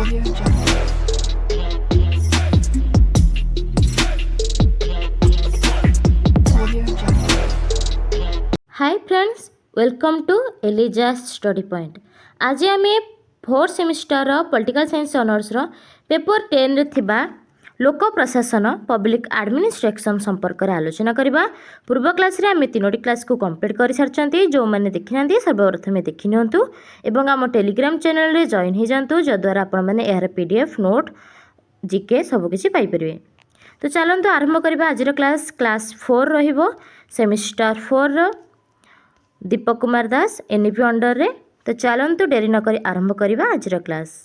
Audio Jungle. Audio Jungle. Hi friends, welcome to Eliza's study point. आज आम fourth semester political science honours paper 10 रे थिबा लोक प्रशासन पब्लिक एडमिनिस्ट्रेशन संपर्क में आलोचना करबा। पूर्व क्लास रे आम तीनोटी क्लास को कंप्लीट कर सारछंती। जो माने देखि नांती सर्वप्रथम देखि नियंतु एवं आम टेलीग्राम चैनल रे जॉइन हो जांतु, जद्वारा आपण माने यार पीडीएफ नोट जीके सब किछि पाई परिबे। तो चलंतु आरंभ करबा। आजिर क्लास 4 रहिबो, semester 4 Deepak Kumar Das NEP under रे। तो चलंतु डेरी न करी आरंभ करबा आजिर क्लास।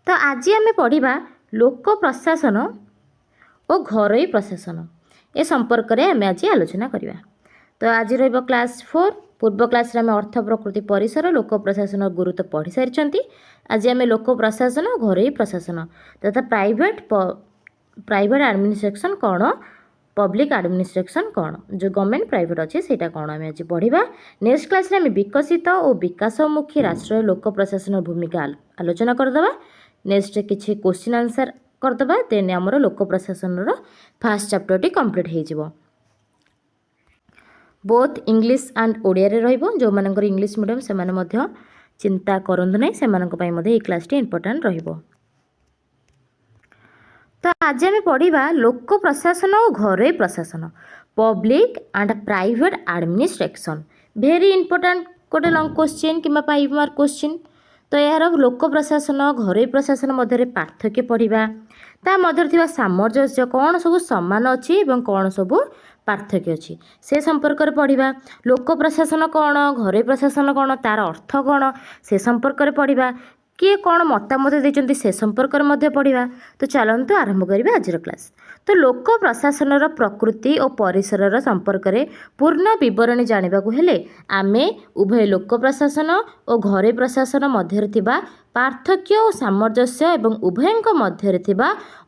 तो आज आम पढ़ा लोक प्रशासन और घरोई प्रशासन ए संपर्क में आम आज आलोचना करवा। तो आज रहिबो क्लास 4। पूर्व क्लास रे आम अर्थ प्रकृति परिसर लोक प्रशासन गुरुत्व पढ़ी सारी। आज आम लोक प्रशासन घरोई प्रशासन तथा प्राइवेट एडमिनिस्ट्रेशन कौन, पब्लिक एडमिनिस्ट्रेशन कौन, जो गवर्नमेंट प्राइवेट अच्छे से कौन आम आज पढ़ा। नेक्स्ट क्लास आम विकसित और विकासमुखी राष्ट्र लोक प्रशासन भूमिका आलोचना करदे। नेक्स्ट किसी क्वेश्चन आंसर करदे, देन आमर लोक प्रशासन फर्स्ट चैप्टर टी कंप्लीट हो। बोथ इंग्लिश एंड ओडिया रे रहिबो। जो मानकर इंग्लिश मीडियम से माने मध्य चिंता करंतु नै, से मानक पई मध्य ए क्लास टी इंपोर्टेंट रहिबो। तो आज आम पढ़ा लोक प्रशासन और घरोई प्रशासन public and private administration. Very important गोटे लॉन्ग क्वेश्चन कि 5 मार्क क्वेश्चन। तो यार लोक प्रशासन घरोई प्रशासन मध्य पार्थक्य पढ़ा, ता मध्य थिबा सामंजस्य कौन सब समान अच्छी और कौन सब पार्थक्य अच्छी से संपर्क में पढ़ा। लोक प्रशासन कौन, घरोई प्रशासन कौन, तार अर्थ कौन से संपर्क में पढ़ा। किए कौन मतामत देते से संपर्क में पढ़ा। तो चलतु आरंभ करवा आज क्लास। तो लोक प्रशासन प्रकृति और परिसर संपर्क में पूर्ण बरणी जानवा हेले आमे उभय लोक प्रशासन और घरोई प्रशासन मध्य पार्थक्य और सामंजस्य एवं उभयों मध्य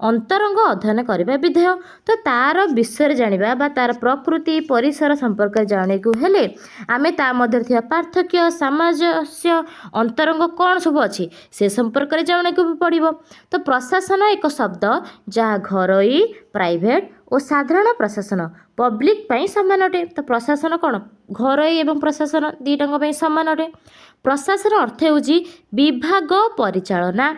अंतरंग अध्ययन करने विधेय। तो तार विषय जानवा बा तार प्रकृति परिसर संपर्क जानकु हेले आमे ता मध्य पार्थक्य सामंजस्य अंतरंग कौन सब अच्छी से संपर्क में जानकु पड़ो। तो प्रशासन एक शब्द जहाँ घरोई प्राइवेट और साधारण प्रशासन पब्लिक पाई सामान अटे। तो प्रशासन कौन, घरोई एवं प्रशासन दुईटांग सामान अटे। प्रशासन अर्थ होउची विभाग परिचालना,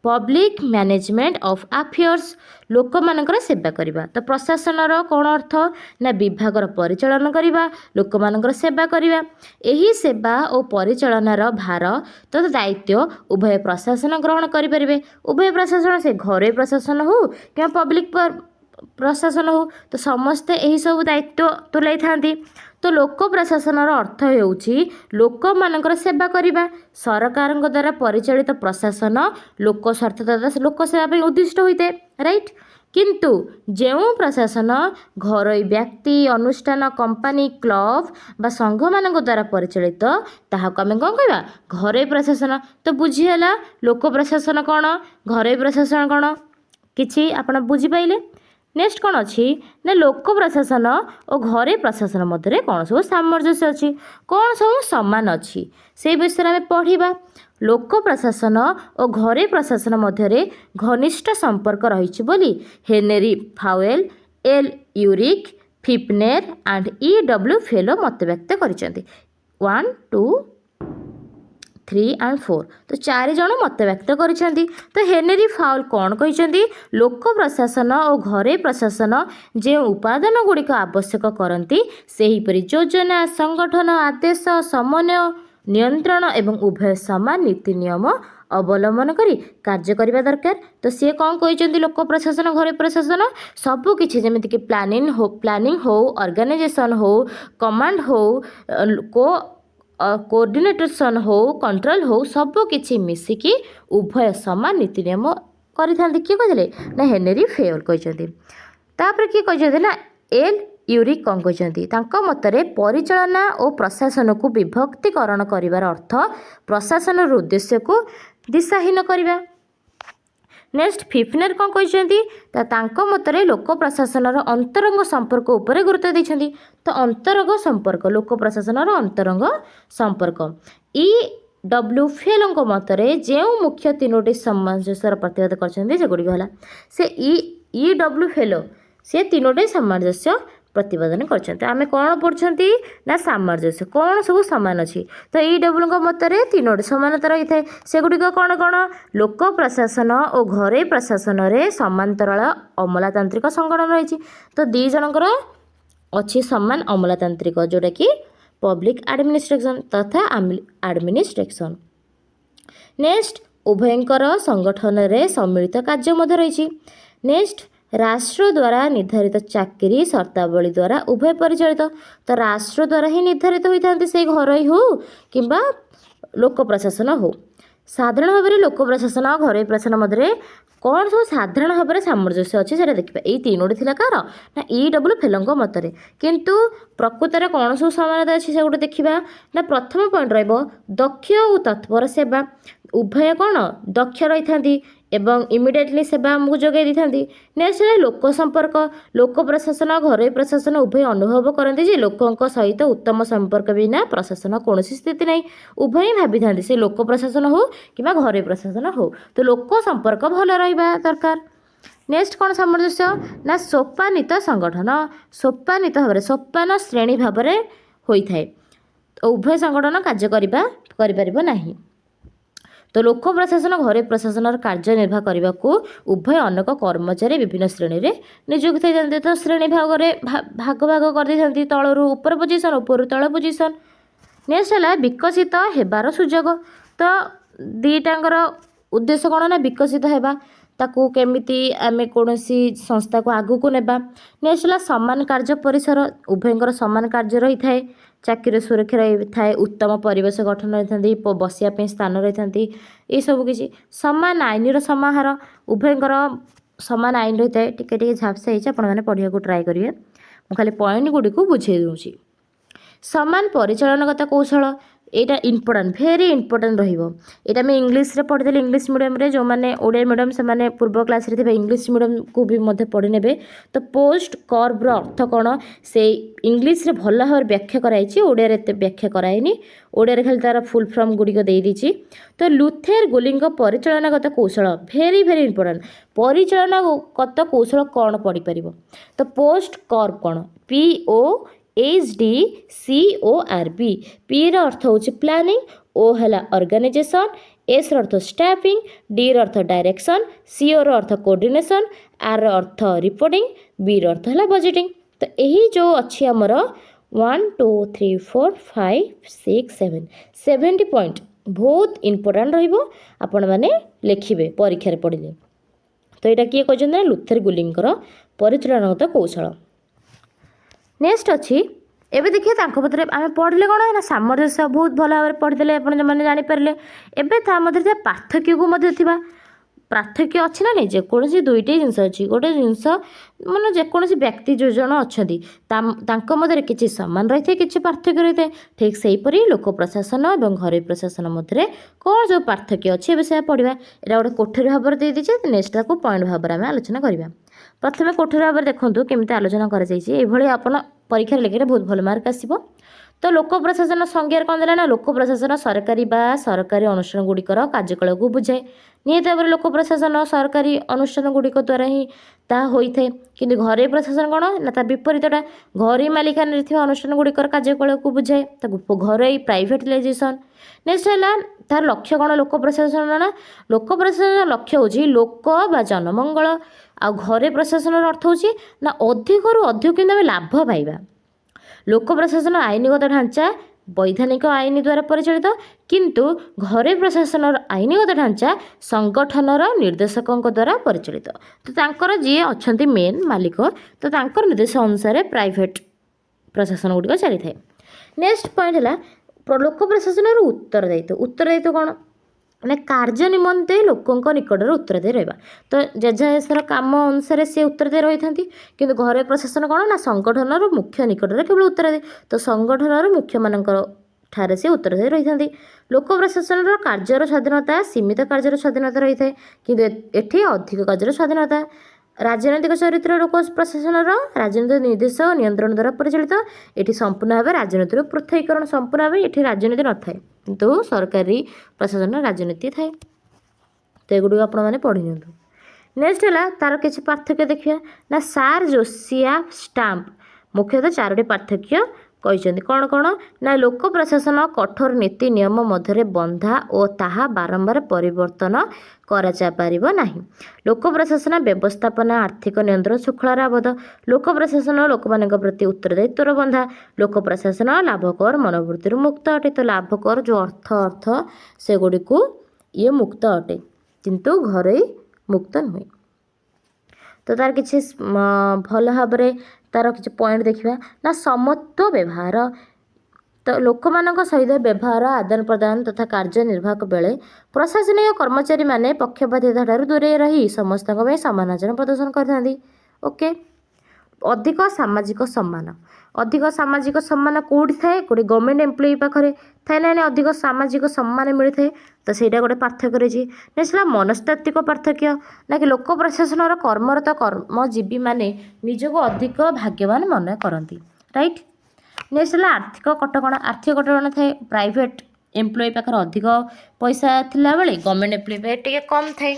पब्लिक मैनेजमेंट ऑफ अफेयर्स, लोक मानकर सेवा करवा। तो प्रशासन कौन अर्थ ना विभागर परिचालन करवा, लोक मानकर सेवा करवा। एही सेवा और परिचालनार भार तथा दायित्व उभय प्रशासन ग्रहण करें। उभय प्रशासन से घरोई प्रशासन हो कि पब्लिक प्रशासन हो, तो समस्ते यही सब दायित्व तुलाई थांती। तो लोक प्रशासन अर्थ होउची लोक मानकर सेवा करवा। सरकार द्वारा परिचालित प्रशासन लोक स्वार्थ तथा लोक सेवा उद्दिष्ट होते, राइट। किंतु जो प्रशासन घरोई व्यक्ति अनुष्ठान कंपनी क्लब बा संघ मान द्वारा परिचालित ताहाको आमे कौन कहबा, घरोई प्रशासन। तो बुझीगला लोक प्रशासन कौन, घरोई प्रशासन कौन, किछि आपण बुझी पाइले। नेक्स्ट कौन अच्छी ना लोक प्रशासन और घरोई प्रशासन मध्य कौन सब सामंजस्य अच्छी, कौन सब समान अच्छी से विषय में पढ़ा। लोक प्रशासन और घरोई प्रशासन मध्य घनिष्ठ संपर्क रही बोली Henry Fayol, L Urwick, Pfiffner and E.W. फेलो मत व्यक्त करिसेंती। 1, 2, 3 and 4 तो 4 जन मत व्यक्त करिसेंती। तो हेनरी फाउल कौन कहते, लोक प्रशासन और घरोई प्रशासन जो उपादान गुड़िक आवश्यक करती सेहीपरि योजना संगठन आदेश समन्वय नियंत्रण एवं उभय समान नीति नियम अवलंबन करी कार्य करने दरकार। तो सी कौन कहते लोक प्रशासन घरोई प्रशासन सबकि जमीक प्लानिंग हो ऑर्गेनाइजेशन हो कमांड हो कोऑर्डिनेशन हो कंट्रोल हो सबकि मिसिकी उभय समान नीति नियम करें। किए कहते ना हेनरी फेल कहते। तापर किए कहते ना एल यूरिक कौन कहते, मतरे परिचालना और प्रशासन को विभक्तिकरण करिवार अर्थ प्रशासन उद्देश्य को दिशाहीन करवा। नेक्स्ट फिफनेर कौन कहते, मतरे लोक प्रशासन अंतरंग संपर्क उपरे गुरुत्व देते। तो अंतरंग संपर्क लोक प्रशासन अंतरंग संपर्क ଡବ୍ଲ୍ୟୁ ଫେଲୋଙ୍କ ମତରେ ଯେଉଁ ମୁଖ୍ୟ ତିନୋଟି ସାମଞ୍ଜସ୍ୟର ପ୍ରତିବାଦ କରିଛନ୍ତି ସେଗୁଡ଼ିକ ହେଲା ସେ ଇ ଡବ୍ଲ୍ୟୁ ଫେଲୋ ସେ ତିନୋଟି ସାମଞ୍ଜସ୍ୟ ପ୍ରତିପାଦନ କରିଛନ୍ତି। ଆମେ କ'ଣ ପଢ଼ୁଛନ୍ତି ନା ସାମଞ୍ଜସ୍ୟ କ'ଣ ସବୁ ସମାନ ଅଛି। ତ ଇ ଡବ୍ଲ୍ୟୁଙ୍କ ମତରେ ତିନୋଟି ସମାନତା ରହିଥାଏ। ସେଗୁଡ଼ିକ କ'ଣ କ'ଣ? ଲୋକ ପ୍ରଶାସନ ଓ ଘରୋଇ ପ୍ରଶାସନରେ ସମାନ୍ତରାଳ ଅମଲାତାନ୍ତ୍ରିକ ସଂଗଠନ ରହିଛି। ତ ଦୁଇ ଜଣଙ୍କର ଅଛି ସମାନ ଅମଲାତାନ୍ତ୍ରିକ ଯେଉଁଟାକି ପବ୍ଲିକ୍ ଆଡ଼ମିନିଷ୍ଟ୍ରେସନ୍ ତଥା ଆଡ଼ମିନିଷ୍ଟ୍ରେସନ୍। ନେକ୍ସଟ ଉଭୟଙ୍କର ସଂଗଠନରେ ସମ୍ମିଳିତ କାର୍ଯ୍ୟ ମଧ୍ୟ ରହିଛି। ନେକ୍ସଟ ରାଷ୍ଟ୍ର ଦ୍ୱାରା ନିର୍ଦ୍ଧାରିତ ଚାକିରି ସର୍ତ୍ତାବଳୀ ଦ୍ୱାରା ଉଭୟ ପରିଚାଳିତ। ତ ରାଷ୍ଟ୍ର ଦ୍ୱାରା ହିଁ ନିର୍ଦ୍ଧାରିତ ହୋଇଥାନ୍ତି ସେ ଘରୋଇ ହେଉ କିମ୍ବା ଲୋକ ପ୍ରଶାସନ ହେଉ। ସାଧାରଣ ଭାବରେ ଲୋକ ପ୍ରଶାସନ ଆଉ ଘରୋଇ ପ୍ରଶାସନ ମଧ୍ୟରେ କ'ଣ ସବୁ ସାଧାରଣ ଭାବରେ ସାମଞ୍ଜସ୍ୟ ଅଛି ସେଇଟା ଦେଖିବା। ଏଇ ତିନୋଟି ଥିଲା କାହାର ନା ଇ ଡବ୍ଲ୍ୟୁ ଫେଲୋଙ୍କ ମତରେ। କିନ୍ତୁ ପ୍ରକୃତରେ କ'ଣ ସବୁ ସମାନତା ଅଛି ସେଗୁଡ଼ା ଦେଖିବା। ନା ପ୍ରଥମ ପଏଣ୍ଟ ରହିବ ଦକ୍ଷ ଓ ତତ୍ପର ସେବା। ଉଭୟ କ'ଣ ଦକ୍ଷ ରହିଥାନ୍ତି ଏବଂ ଇମିଡ଼ିଏଟଲି ସେବା ଆମକୁ ଯୋଗାଇ ଦେଇଥାନ୍ତି। ନେକ୍ସଟ ହେଲା ଲୋକ ସମ୍ପର୍କ। ଲୋକ ପ୍ରଶାସନ ଘରୋଇ ପ୍ରଶାସନ ଉଭୟ ଅନୁଭବ କରନ୍ତି ଯେ ଲୋକଙ୍କ ସହିତ ଉତ୍ତମ ସମ୍ପର୍କ ବିନା ପ୍ରଶାସନ କୌଣସି ସ୍ଥିତି ନାହିଁ। ଉଭୟ ଭାବିଥାନ୍ତି ସେ ଲୋକ ପ୍ରଶାସନ ହେଉ କିମ୍ବା ଘରୋଇ ପ୍ରଶାସନ ହେଉ ତ ଲୋକ ସମ୍ପର୍କ ଭଲ ରହିବା ଦରକାର। ନେକ୍ସଟ କ'ଣ ସାମଞ୍ଜସ୍ୟ ନା ସୋପାନିତ ସଂଗଠନ। ସୋପାନିତ ଭାବରେ ସୋପାନ ଶ୍ରେଣୀ ଭାବରେ ହୋଇଥାଏ। ଉଭୟ ସଂଗଠନ କାର୍ଯ୍ୟ କରିପାରିବ ନାହିଁ। ତ ଲୋକ ପ୍ରଶାସନ ଘରୋଇ ପ୍ରଶାସନର କାର୍ଯ୍ୟ ନିର୍ବାହ କରିବାକୁ ଉଭୟ ଅନେକ କର୍ମଚାରୀ ବିଭିନ୍ନ ଶ୍ରେଣୀରେ ନିଯୁକ୍ତ ହୋଇଥାନ୍ତି। ତ ଶ୍ରେଣୀ ଭାଗରେ ଭାଗ କରିଦେଇଥାନ୍ତି ତଳରୁ ଉପର ପୋଜିସନ୍ ଉପରୁ ତଳ ପୋଜିସନ୍। ନେକ୍ସଟ ହେଲା ବିକଶିତ ହେବାର ସୁଯୋଗ। ତ ଦୁଇଟାଙ୍କର ଉଦ୍ଦେଶ୍ୟ କ'ଣ ନା ବିକଶିତ ହେବା ତାକୁ କେମିତି ଆମେ କୌଣସି ସଂସ୍ଥାକୁ ଆଗକୁ ନେବା। ନେକ୍ସଟ ହେଲା ସମାନ କାର୍ଯ୍ୟ ପରିସର। ଉଭୟଙ୍କର ସମାନ କାର୍ଯ୍ୟ ରହିଥାଏ। ଚାକିରି ସୁରକ୍ଷା ରହିଥାଏ। ଉତ୍ତମ ପରିବେଶ ଗଠନ ରହିଥାନ୍ତି। ବସିବା ପାଇଁ ସ୍ଥାନ ରହିଥାନ୍ତି। ଏସବୁ କିଛି ସମାନ ଆଇନର ସମାହାର। ଉଭୟଙ୍କର ସମାନ ଆଇନ ରହିଥାଏ। ଟିକେ ଟିକେ ଝାପ୍ସା ହେଇଛି ଆପଣମାନେ ପଢ଼ିବାକୁ ଟ୍ରାଏ କରିବେ। ମୁଁ ଖାଲି ପଏଣ୍ଟ ଗୁଡ଼ିକୁ ବୁଝେଇ ଦେଉଛି। ସମାନ ପରିଚାଳନାଗତ କୌଶଳ ଏଇଟା ଇମ୍ପୋର୍ଟାଣ୍ଟ ଭେରି ଇମ୍ପୋର୍ଟାଣ୍ଟ ରହିବ। ଏଇଟା ଆମେ ଇଂଲିଶରେ ପଢ଼ିଦେଲେ ଇଂଲିଶ ମିଡ଼ିୟମରେ ଯେଉଁମାନେ ଓଡ଼ିଆ ମିଡ଼ିୟମ୍ ସେମାନେ ପୂର୍ବ କ୍ଲାସ୍ରେ ଥିବା ଇଂଲିଶ ମିଡ଼ିୟମକୁ ବି ମଧ୍ୟ ପଢ଼ି ନେବେ। ତ ପୋଷ୍ଟ କର୍ଭର ଅର୍ଥ କ'ଣ ସେଇ ଇଂଲିଶରେ ଭଲ ଭାବରେ ବ୍ୟାଖ୍ୟା କରାଯାଇଛି। ଓଡ଼ିଆରେ ଏତେ ବ୍ୟାଖ୍ୟା କରାହେଇନି। ଓଡ଼ିଆରେ ଖାଲି ତା'ର ଫୁଲ୍ ଫର୍ମ ଗୁଡ଼ିକ ଦେଇଦେଇଛି। ତ ଲୁଥେର ଗୋଲିଙ୍କ ପରିଚାଳନାଗତ କୌଶଳ ଭେରି ଇମ୍ପୋର୍ଟାଣ୍ଟ। ପରିଚାଳନାଗତ କୌଶଳ କ'ଣ ପଢ଼ିପାରିବ। ତ ପୋଷ୍ଟ କର୍ଭ କ'ଣ POSTCORB। ପିର ଅର୍ଥ ହେଉଛି ପ୍ଲାନିଂ, ଓ ହେଲା ଅର୍ଗାନାଇଜେସନ୍, ଏସ୍ର ଅର୍ଥ ଷ୍ଟାଫିଂ, ଡିର ଅର୍ଥ ଡାଇରେକ୍ସନ୍, ସିଓର ଅର୍ଥ କୋଅର୍ଡ଼ିନେସନ୍, ଆର ଅର୍ଥ ରିପୋର୍ଟିଂ, ବିର ଅର୍ଥ ହେଲା ବଜେଟିଂ। ତ ଏହି ଯେଉଁ ଅଛି ଆମର 1 2 3 4 5 6 7 70 ପଏଣ୍ଟ ବହୁତ ଇମ୍ପୋର୍ଟାଣ୍ଟ ରହିବ। ଆପଣମାନେ ଲେଖିବେ ପରୀକ୍ଷାରେ ପଢ଼ିଲେ। ତ ଏଇଟା କିଏ କହିଛନ୍ତି ନା ଲୁଥେର ଗୋଲିଙ୍କର ପରିଚାଳନାଗତ କୌଶଳ। ନେକ୍ସଟ ଅଛି ଏବେ ଦେଖିବେ ତାଙ୍କ ଭିତରେ ଆମେ ପଢ଼ିଲେ କ'ଣ ନା ସାମଞ୍ଜସ୍ୟ ବହୁତ ଭଲ ଭାବରେ ପଢ଼ିଦେଲେ ଆପଣ ଯେଉଁମାନେ ଜାଣିପାରିଲେ। ଏବେ ତା ମଧ୍ୟରେ ଥିବା ପାର୍ଥକ୍ୟକୁ ମଧ୍ୟ ଥିବା ପାର୍ଥକ୍ୟ ଅଛି ନା ନାହିଁ। ଯେକୌଣସି ଦୁଇଟି ଜିନିଷ ଅଛି। ଗୋଟେ ଜିନିଷ ମାନେ ଯେକୌଣସି ବ୍ୟକ୍ତି ଯେଉଁ ଜଣ ଅଛନ୍ତି ତାଙ୍କ ମଧ୍ୟରେ କିଛି ସମାନ ରହିଥାଏ କିଛି ପାର୍ଥକ୍ୟ ରହିଥାଏ। ଠିକ୍ ସେହିପରି ଲୋକ ପ୍ରଶାସନ ଏବଂ ଘରୋଇ ପ୍ରଶାସନ ମଧ୍ୟରେ କ'ଣ ଯେଉଁ ପାର୍ଥକ୍ୟ ଅଛି ଏବେ ସେୟା ପଢ଼ିବା। ଏଇଟା ଗୋଟେ କୋଠରୀ ଭାବରେ ଦେଇଦେଇଛି। ନେକ୍ସଟ ତାକୁ ପଏଣ୍ଟ ଭାବରେ ଆମେ ଆଲୋଚନା କରିବା। ପ୍ରଥମେ କୋଠରୀ ଭାବରେ ଦେଖନ୍ତୁ କେମିତି ଆଲୋଚନା କରାଯାଇଛି। ଏଇଭଳି ଆପଣ ପରୀକ୍ଷାରେ ଲେଖିଲେ ବହୁତ ଭଲ ମାର୍କ ଆସିବ। ତ ଲୋକ ପ୍ରଶାସନ ସଂଜ୍ଞାରେ କ'ଣ ଦେଲା ନା ଲୋକ ପ୍ରଶାସନ ସରକାରୀ ବା ସରକାରୀ ଅନୁଷ୍ଠାନ ଗୁଡ଼ିକର କାର୍ଯ୍ୟକଳାପକୁ ବୁଝାଏ। ନିହାତି ଭାବରେ ଲୋକ ପ୍ରଶାସନ ସରକାରୀ ଅନୁଷ୍ଠାନ ଗୁଡ଼ିକ ଦ୍ୱାରା ହିଁ ତାହା ହୋଇଥାଏ। କିନ୍ତୁ ଘରୋଇ ପ୍ରଶାସନ କ'ଣ ନା ତା ବିପରୀତଟା ଘରୋଇ ମାଲିକାନାରେ ଥିବା ଅନୁଷ୍ଠାନ ଗୁଡ଼ିକର କାର୍ଯ୍ୟକଳାପକୁ ବୁଝାଏ। ତାକୁ ଘରୋଇ ପ୍ରାଇଭେଟାଇଜେସନ୍। ନେକ୍ସଟ ହେଲା ତାର ଲକ୍ଷ୍ୟ କ'ଣ ଲୋକ ପ୍ରଶାସନ ନା ଲୋକ ପ୍ରଶାସନର ଲକ୍ଷ୍ୟ ହେଉଛି ଲୋକ ବା ଜନମଙ୍ଗଳ। ଆଉ ଘରୋଇ ପ୍ରଶାସନର ଅର୍ଥ ହେଉଛି ନା ଅଧିକରୁ ଅଧିକ କିନ୍ତୁ ଆମେ ଲାଭ ପାଇବା। ଲୋକ ପ୍ରଶାସନ ଆଇନଗତ ଢାଞ୍ଚା ବୈଧାନିକ ଆଇନ ଦ୍ୱାରା ପରିଚାଳିତ। କିନ୍ତୁ ଘରୋଇ ପ୍ରଶାସନର ଆଇନଗତ ଢାଞ୍ଚା ସଂଗଠନର ନିର୍ଦ୍ଦେଶକଙ୍କ ଦ୍ୱାରା ପରିଚାଳିତ। ତ ତାଙ୍କର ଯିଏ ଅଛନ୍ତି ମେନ୍ ମାଲିକ ତ ତାଙ୍କର ନିର୍ଦ୍ଦେଶ ଅନୁସାରେ ପ୍ରାଇଭେଟ୍ ପ୍ରଶାସନ ଗୁଡ଼ିକ ଚାଲିଥାଏ। ନେକ୍ସଟ ପଏଣ୍ଟ ହେଲା ଲୋକ ପ୍ରଶାସନର ଉତ୍ତରଦାୟିତ୍ୱ କ'ଣ ମାନେ କାର୍ଯ୍ୟ ନିମନ୍ତେ ଲୋକଙ୍କ ନିକଟରେ ଉତ୍ତରଦାୟୀ ରହିବା। ତ ଯେଝା ଦେଶର କାମ ଅନୁସାରେ ସେ ଉତ୍ତରଦାୟୀ ରହିଥାନ୍ତି। କିନ୍ତୁ ଘରୋଇ ପ୍ରଶାସନ କ'ଣ ନା ସଂଗଠନର ମୁଖ୍ୟ ନିକଟରେ କେବଳ ଉତ୍ତରଦାୟୀ। ତ ସଂଗଠନର ମୁଖ୍ୟମାନଙ୍କର ଠାରେ ସେ ଉତ୍ତରଦାୟୀ ରହିଥାନ୍ତି। ଲୋକ ପ୍ରଶାସନର କାର୍ଯ୍ୟର ସ୍ୱାଧୀନତା ସୀମିତ କାର୍ଯ୍ୟର ସ୍ୱାଧୀନତା ରହିଥାଏ। କିନ୍ତୁ ଏଠି ଅଧିକ କାର୍ଯ୍ୟର ସ୍ୱାଧୀନତା ରାଜନୈତିକ ଚରିତ୍ର ଲୋକ ପ୍ରଶାସନର ରାଜନୈତିକ ନିର୍ଦ୍ଦେଶ ଓ ନିୟନ୍ତ୍ରଣ ଦ୍ୱାରା ପରିଚାଳିତ। ଏଠି ସମ୍ପୂର୍ଣ୍ଣ ଭାବେ ରାଜନୀତିର ପୃଥକୀକରଣ, ସମ୍ପୂର୍ଣ୍ଣ ଭାବେ ଏଠି ରାଜନୀତି ନଥାଏ କିନ୍ତୁ ସରକାରୀ ପ୍ରଶାସନ ରାଜନୀତି ଥାଏ। ତ ଏଗୁଡ଼ିକ ଆପଣମାନେ ପଢ଼ି ନିଅନ୍ତୁ। ନେକ୍ସଟ ହେଲା ତାର କିଛି ପାର୍ଥକ୍ୟ ଦେଖିବା ନା ସାର୍ ଜୋସିଆଫ ଷ୍ଟାମ୍ପ ମୁଖ୍ୟତଃ 4ଟି ପାର୍ଥକ୍ୟ କହିଛନ୍ତି। କ'ଣ କ'ଣ ନା ଲୋକ ପ୍ରଶାସନ କଠୋର ନୀତି ନିୟମ ମଧ୍ୟରେ ବନ୍ଧା ଓ ତାହା ବାରମ୍ବାର ପରିବର୍ତ୍ତନ କରାଯାଇପାରିବ ନାହିଁ। ଲୋକ ପ୍ରଶାସନ ବ୍ୟବସ୍ଥାପନା ଆର୍ଥିକ ନିୟନ୍ତ୍ରଣ ଶୃଙ୍ଖଳାର ଆବଦ୍ଧ। ଲୋକ ପ୍ରଶାସନ ଲୋକମାନଙ୍କ ପ୍ରତି ଉତ୍ତରଦାୟିତ୍ୱର ବନ୍ଧା। ଲୋକ ପ୍ରଶାସନ ଲାଭକର ମନୋବୃତ୍ତିରୁ ମୁକ୍ତ ଅଟେ। ତ ଲାଭକର ଯେଉଁ ଅର୍ଥ ସେଗୁଡ଼ିକୁ ଇଏ ମୁକ୍ତ ଅଟେ କିନ୍ତୁ ଘରୋଇ ମୁକ୍ତ ନୁହେଁ। ତ ତାର କିଛି ଭଲ ଭାବରେ ତାର କିଛି ପଏଣ୍ଟ ଦେଖିବା ନା ସମତ୍ୱ ବ୍ୟବହାର। ତ ଲୋକମାନଙ୍କ ସହିତ ବ୍ୟବହାର ଆଦାନ ପ୍ରଦାନ ତଥା କାର୍ଯ୍ୟ ନିର୍ବାହକ ବେଳେ ପ୍ରଶାସନିକ କର୍ମଚାରୀମାନେ ପକ୍ଷପାତିତା ଠାରୁ ଦୂରେଇ ରହି ସମସ୍ତଙ୍କ ପାଇଁ ସମାନ ଆଚରଣ ପ୍ରଦର୍ଶନ କରିଥାନ୍ତି। ଓକେ। ଅଧିକ ସାମାଜିକ ସମ୍ମାନ। ଅଧିକ ସାମାଜିକ ସମ୍ମାନ କେଉଁଠି ଥାଏ? ଗୋଟେ ଗଭର୍ଣ୍ଣମେଣ୍ଟ ଏମ୍ପ୍ଲୟି ପାଖରେ ଥାଏ ନା ଅଧିକ ସାମାଜିକ ସମ୍ମାନ ମିଳିଥାଏ। ତ ସେଇଟା ଗୋଟେ ପାର୍ଥକ୍ୟ ରହିଛି। ନେକ୍ସଟ ହେଲା ମନସ୍ତାତ୍ତ୍ୱିକ ପାର୍ଥକ୍ୟ ନା କି ଲୋକ ପ୍ରଶାସନର କର୍ମରତ କର୍ମଜୀବୀମାନେ ନିଜକୁ ଅଧିକ ଭାଗ୍ୟବାନ ମନେ କରନ୍ତି। ରାଇଟ୍। ନେକ୍ସଟ ହେଲା ଆର୍ଥିକ କଟକଣା। ଆର୍ଥିକ କଟକଣା ଥାଏ ପ୍ରାଇଭେଟ୍ ଏମ୍ପ୍ଲୟି ପାଖରେ ଅଧିକ ପଇସା ଥିଲାବେଳେ ଗଭର୍ଣ୍ଣମେଣ୍ଟ ଏମ୍ପ୍ଲୟି ପାଖରେ ଟିକେ କମ୍ ଥାଏ।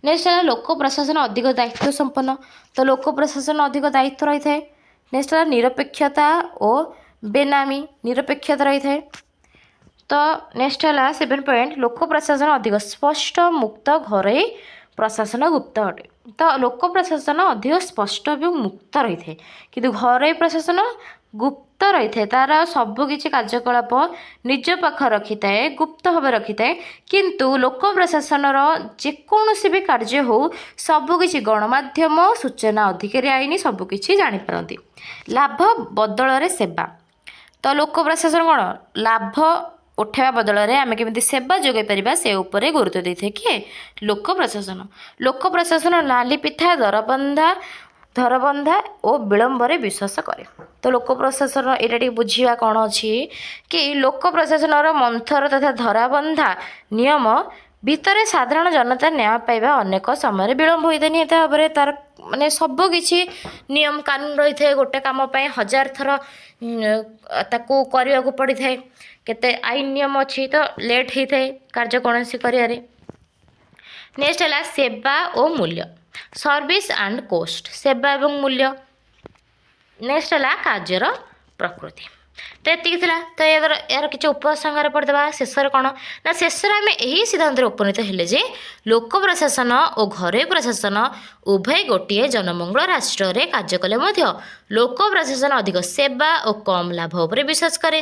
ନେକ୍ସଟ ହେଲା ଲୋକ ପ୍ରଶାସନ ଅଧିକ ଦାୟିତ୍ୱ ସମ୍ପନ୍ନ। ତ ଲୋକ ପ୍ରଶାସନ ଅଧିକ ଦାୟିତ୍ୱ ରହିଥାଏ। ନେକ୍ସଟ ହେଲା ନିରପେକ୍ଷତା ଓ ବେନାମୀ ନିରପେକ୍ଷତା ରହିଥାଏ। ତ ନେକ୍ସଟ ହେଲା 7 ପଏଣ୍ଟ ଲୋକ ପ୍ରଶାସନ ଅଧିକ ସ୍ପଷ୍ଟ ମୁକ୍ତ ଘରୋଇ ପ୍ରଶାସନ ଗୁପ୍ତ ଅଟେ। ତ ଲୋକ ପ୍ରଶାସନ ଅଧିକ ସ୍ପଷ୍ଟ ଏବଂ ମୁକ୍ତ ରହିଥାଏ କିନ୍ତୁ ଘରୋଇ ପ୍ରଶାସନ ଗୁପ୍ତ ରହିଥାଏ। ତାର ସବୁକିଛି କାର୍ଯ୍ୟକଳାପ ନିଜ ପାଖରେ ରଖିଥାଏ, ଗୁପ୍ତ ଭାବେ ରଖିଥାଏ। କିନ୍ତୁ ଲୋକ ପ୍ରଶାସନର ଯେକୌଣସି ବି କାର୍ଯ୍ୟ ହେଉ ସବୁକିଛି ଗଣମାଧ୍ୟମ ସୂଚନା ଅଧିକାରୀ ଆଇନ ସବୁକିଛି ଜାଣିପାରନ୍ତି। ଲାଭ ବଦଳରେ ସେବା। ତ ଲୋକ ପ୍ରଶାସନ କ'ଣ ଲାଭ ଉଠାଇବା ବଦଳରେ ଆମେ କେମିତି ସେବା ଯୋଗାଇ ପାରିବା ସେ ଉପରେ ଗୁରୁତ୍ୱ ଦେଇଥାଏ କିଏ? ଲୋକ ପ୍ରଶାସନ। ଲୋକ ପ୍ରଶାସନ ନାଲି ପିଠା ଧରବନ୍ଧା ଓ ବିଳମ୍ବରେ ବିଶ୍ୱାସ କରେ। ତ ଲୋକ ପ୍ରଶାସନ ଏଇଟା ଟିକେ ବୁଝିବା କ'ଣ ଅଛି କି ଲୋକ ପ୍ରଶାସନର ମନ୍ଥର ତଥା ଧରାବନ୍ଧା ନିୟମ ଭିତରେ ସାଧାରଣ ଜନତା ନ୍ୟାୟ ପାଇବା ଅନେକ ସମୟରେ ବିଳମ୍ବ ହୋଇଥାଏ। ନିହାତି ଭାବରେ ତାର ମାନେ ସବୁକିଛି ନିୟମ କାନୁନ ରହିଥାଏ। ଗୋଟେ କାମ ପାଇଁ 1000 ଥର ତାକୁ କରିବାକୁ ପଡ଼ିଥାଏ। କେତେ ଆଇନ ନିୟମ ଅଛି ତ ଲେଟ୍ ହେଇଥାଏ କାର୍ଯ୍ୟ କୌଣସି କରିବାରେ। ନେକ୍ସଟ ହେଲା ସେବା ଓ ମୂଲ୍ୟ ସର୍ଭିସ୍ ଆଣ୍ଡ କୋଷ୍ଟ। ସେବା ଏବଂ ମୂଲ୍ୟ। ନେକ୍ସଟ ହେଲା କାର୍ଯ୍ୟର ପ୍ରକୃତି। ତ ଏତିକି ଥିଲା। ତ ଏହାର କିଛି ଉପସଂହାର ପଡ଼ିଦେବା। ଶେଷରେ କ'ଣ ନା ଶେଷରେ ଆମେ ଏହି ସିଦ୍ଧାନ୍ତରେ ଉପନୀତ ହେଲେ ଯେ ଲୋକ ପ୍ରଶାସନ ଓ ଘରୋଇ ପ୍ରଶାସନ ଉଭୟ ଗୋଟିଏ ଜନମଙ୍ଗଳ ରାଷ୍ଟ୍ରରେ କାର୍ଯ୍ୟ କଲେ ମଧ୍ୟ ଲୋକ ପ୍ରଶାସନ ଅଧିକ ସେବା ଓ କମ୍ ଲାଭ ଉପରେ ବିଶ୍ୱାସ କରେ।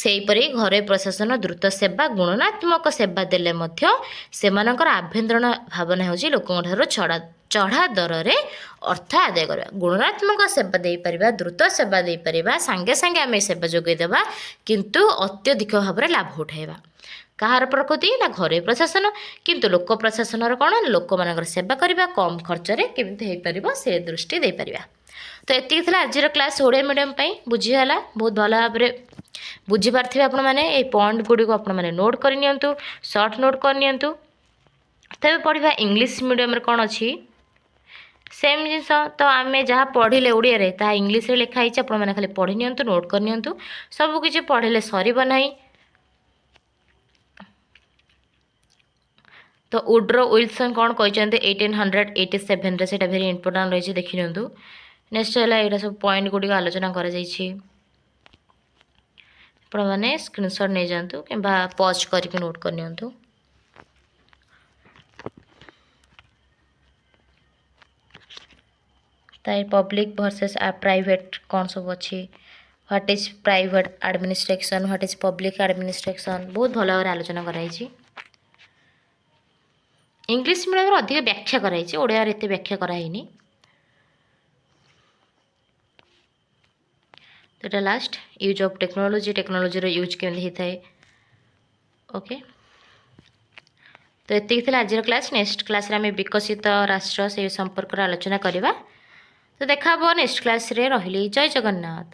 ସେହିପରି ଘରୋଇ ପ୍ରଶାସନ ଦ୍ରୁତ ସେବା ଗୁଣାତ୍ମକ ସେବା ଦେଲେ ମଧ୍ୟ ସେମାନଙ୍କର ଆଭ୍ୟନ୍ତରୀଣ ଭାବନା ହେଉଛି ଲୋକଙ୍କ ଠାରୁ ଚଢ଼ା ଦରରେ ଅର୍ଥ ଆଦାୟ କରିବା। ଗୁଣାତ୍ମକ ସେବା ଦେଇପାରିବା, ଦ୍ରୁତ ସେବା ଦେଇପାରିବା, ସାଙ୍ଗେ ସାଙ୍ଗେ ଆମେ ସେବା ଯୋଗାଇ ଦେବା କିନ୍ତୁ ଅତ୍ୟଧିକ ଭାବରେ ଲାଭ ଉଠାଇବା। କାହାର ପ୍ରକୃତି ନା ଘରୋଇ ପ୍ରଶାସନ। କିନ୍ତୁ ଲୋକ ପ୍ରଶାସନର କ'ଣ ଲୋକମାନଙ୍କର ସେବା କରିବା କମ୍ ଖର୍ଚ୍ଚରେ କେମିତି ହେଇପାରିବ ସେ ଦୃଷ୍ଟି ଦେଇପାରିବା। ତ ଏତିକି ଥିଲା ଆଜିର କ୍ଲାସ୍ ଓଡ଼ିଆ ମିଡ଼ିୟମ୍ ପାଇଁ। ବୁଝିଗଲା ବହୁତ ଭଲ ଭାବରେ ବୁଝିପାରିଥିବେ ଆପଣମାନେ। ଏଇ ପଏଣ୍ଟ ଗୁଡ଼ିକୁ ଆପଣମାନେ ନୋଟ୍ କରିନିଅନ୍ତୁ, ସର୍ଟ ନୋଟ୍ କରିନିଅନ୍ତୁ। ତେବେ ପଢ଼ିବା ଇଂଲିଶ ମିଡ଼ିୟମ୍ରେ କ'ଣ ଅଛି ସେମ୍ ଜିନିଷ। ତ ଆମେ ଯାହା ପଢ଼ିଲେ ଓଡ଼ିଆରେ ତାହା ଇଂଲିଶରେ ଲେଖା ହେଇଛି। ଆପଣମାନେ ଖାଲି ପଢ଼ି ନିଅନ୍ତୁ, ନୋଟ୍ କରିନିଅନ୍ତୁ। ସବୁକିଛି ପଢ଼ିଲେ ସରିବ ନାହିଁ। ତ ଉଡ୍ରୋ ୱିଲସନ୍ କ'ଣ କହିଛନ୍ତି 1887ରେ ସେଇଟା ଭେରି ଇମ୍ପୋର୍ଟାଣ୍ଟ ରହିଛି ଦେଖିନିଅନ୍ତୁ। ନେକ୍ସଟ ହେଲା ଏଇଟା ସବୁ ପଏଣ୍ଟ ଗୁଡ଼ିକ ଆଲୋଚନା କରାଯାଇଛି। ଆପଣମାନେ ସ୍କ୍ରିନଶଟ୍ ନେଇଯାଆନ୍ତୁ କିମ୍ବା ପଜ୍ କରିକି ନୋଟ୍ କରିନିଅନ୍ତୁ। ତାଇ ପବ୍ଲିକ୍ ଭର୍ସେସ୍ ପ୍ରାଇଭେଟ୍ କ'ଣ ସବୁ ଅଛି, what is private administration, what is public administration ବହୁତ ଭଲ ଭାବରେ ଆଲୋଚନା କରାଯାଇଛି। ଇଂଲିଶ ମିଡ଼ିୟମରେ ଅଧିକ ବ୍ୟାଖ୍ୟା କରାଯାଇଛି, ଓଡ଼ିଆରେ ଏତେ ବ୍ୟାଖ୍ୟା କରାହେଇନି। ଏଇଟା ଲାଷ୍ଟ ୟୁଜ୍ ଅଫ୍ ଟେକ୍ନୋଲୋଜି, ଟେକ୍ନୋଲୋଜିର ୟୁଜ୍ କେମିତି ହେଇଥାଏ। ଓକେ। ତ ଏତିକି ଥିଲା ଆଜିର କ୍ଲାସ୍। ନେକ୍ସଟ କ୍ଲାସ୍ରେ ଆମେ ବିକଶିତ ରାଷ୍ଟ୍ର ସେ ସମ୍ପର୍କରେ ଆଲୋଚନା କରିବା। ତ ଦେଖା ହେବ ନେକ୍ସଟ କ୍ଲାସ୍ରେ। ରହିଲି, ଜୟ ଜଗନ୍ନାଥ।